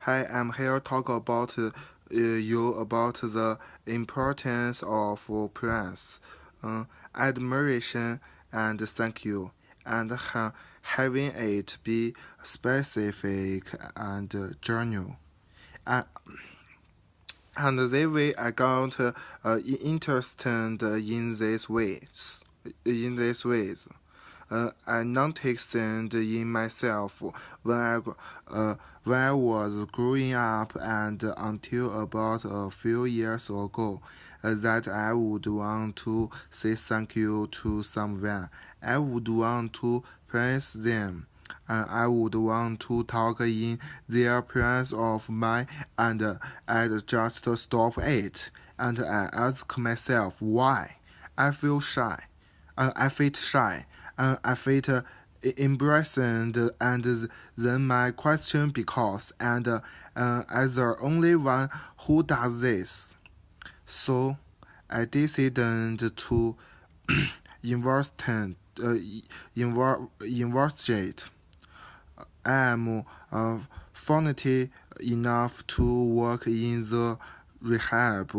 Hi, I'm here to talk about you about the importance of praise, admiration, and thank you, and having it be specific and journal. Uh, and the way I got interested in these ways. In these ways. I noticed in myself when uh, when I was growing up and until about a few years ago that I would want to say thank you to someone. I would want to praise them. And I would want to talk in their presence of mind, and I'd just stop it. And I ask myself why. I feel shy. I felt shy. I felt embarrassed, and then my question because as the only one who does this, so I decided to investigate. Investigate. I am fortunate enough to work in the rehab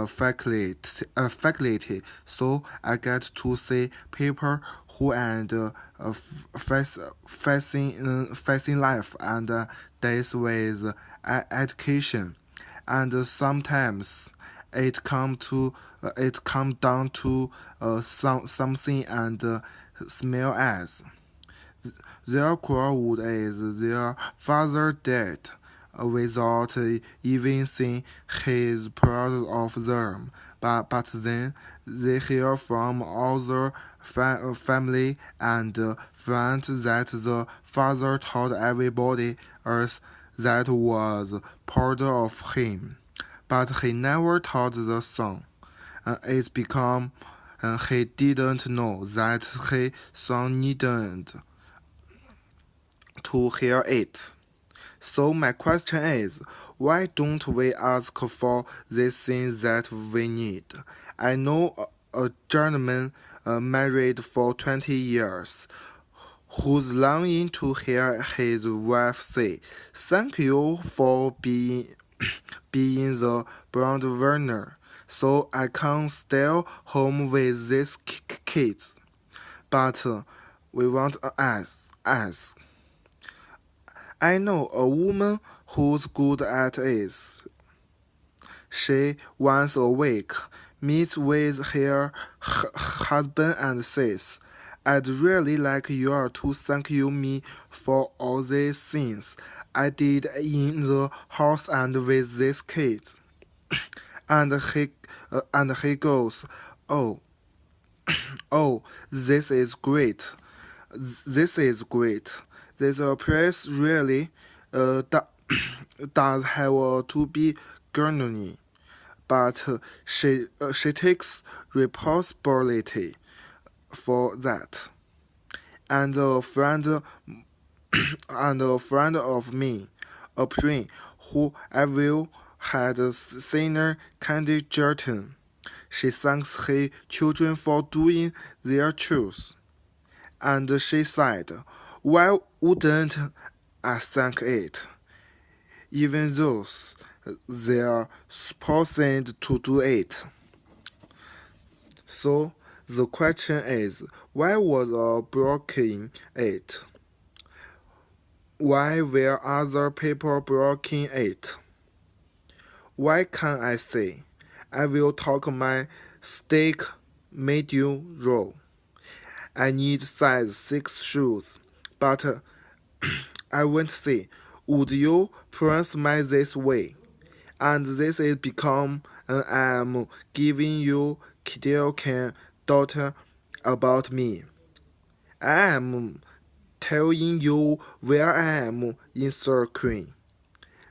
faculty, so I get to see people who and facing life and death with education, and sometimes it come down to something and smell as. Their crowd is their father dead without even seeing his proud of them. But then they hear from other family and friends that the father told everybody else that was part of him. But he never told the son. It's become he didn't know that his son needn't to hear it. So my question is, why don't we ask for these things that we need? I know a gentleman married for 20 years who's longing to hear his wife say, "Thank you for being the breadwinner, so I can stay home with these kids." But we want to ask. I know a woman who's good at it. She once a week meets with her husband and says, "I'd really like you to thank me for all these things I did in the house and with these kids." And he goes, "Oh, oh, this is great. This is great. This place really does have to be Gurney, but she takes responsibility for that." And a friend of me, a friend who I will had seen kindergarten. She thanks her children for doing their chores. And she said, "Why wouldn't I thank it, even though they're supposed to do it?" So the question is, why was I blocking it? Why were other people blocking it? Why can't I say, "I will talk my steak medium raw. I need size 6 shoes, but I won't say, would you pronounce my this way?" And this is become I'm giving you Kidokan daughter about me. I am telling you where I am in circling.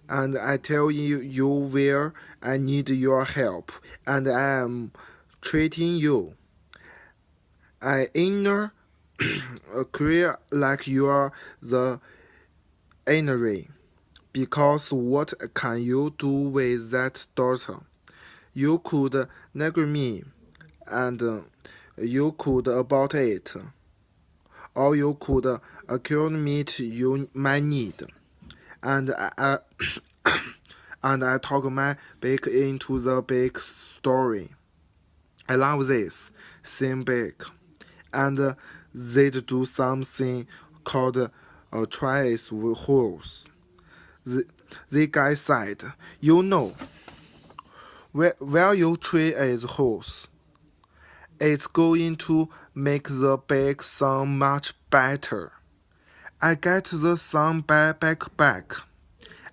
And I tell you where I need your help, and I am treating you. I inner clear like you are the enemy. Because what can you do with that daughter? You could neglect me, and you could about it, or you could accuse me to you my need. and and I talk my big into the big story. I love this, same big, and they do something called trace holes. The guy said, you know, where your tree is holes, it's going to make the big sound much better. I get the sound back,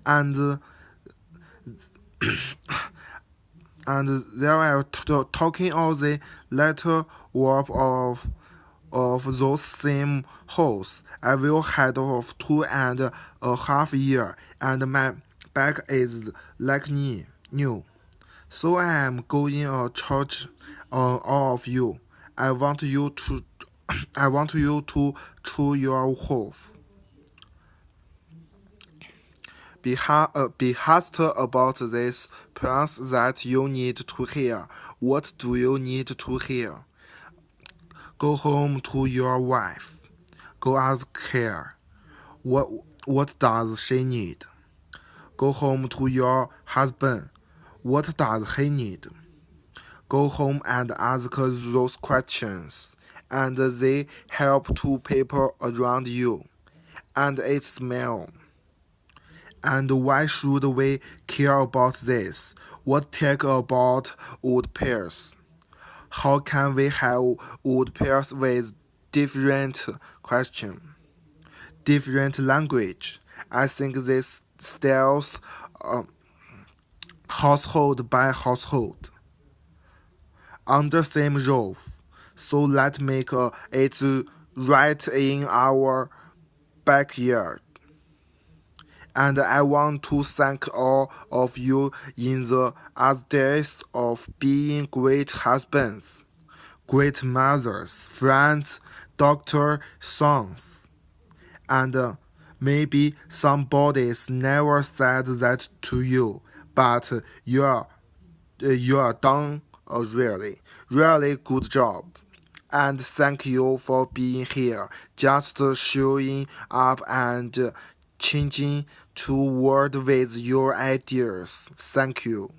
and and they are talking all the latter warp of those same holes. I will head of 2.5 years, and my back is like new. So I am going a charge on all of you. I want you to I want you to chew your hole. Be asked about this plans that you need to hear. What do you need to hear? Go home to your wife. Go ask her. What does she need? Go home to your husband. What does he need? Go home and ask those questions, and they help to people around you, and it smells. And why should we care about this? What take about wood pairs? How can we have wood pairs with different question, different language? I think this styles household by household under same roof. So let's make it right in our backyard. And I want to thank all of you in the days of being great husbands, great mothers, friends, doctor, sons. And maybe somebody's never said that to you, but you're done a really good job. And thank you for being here, just showing up and changing to world with your ideas. Thank you.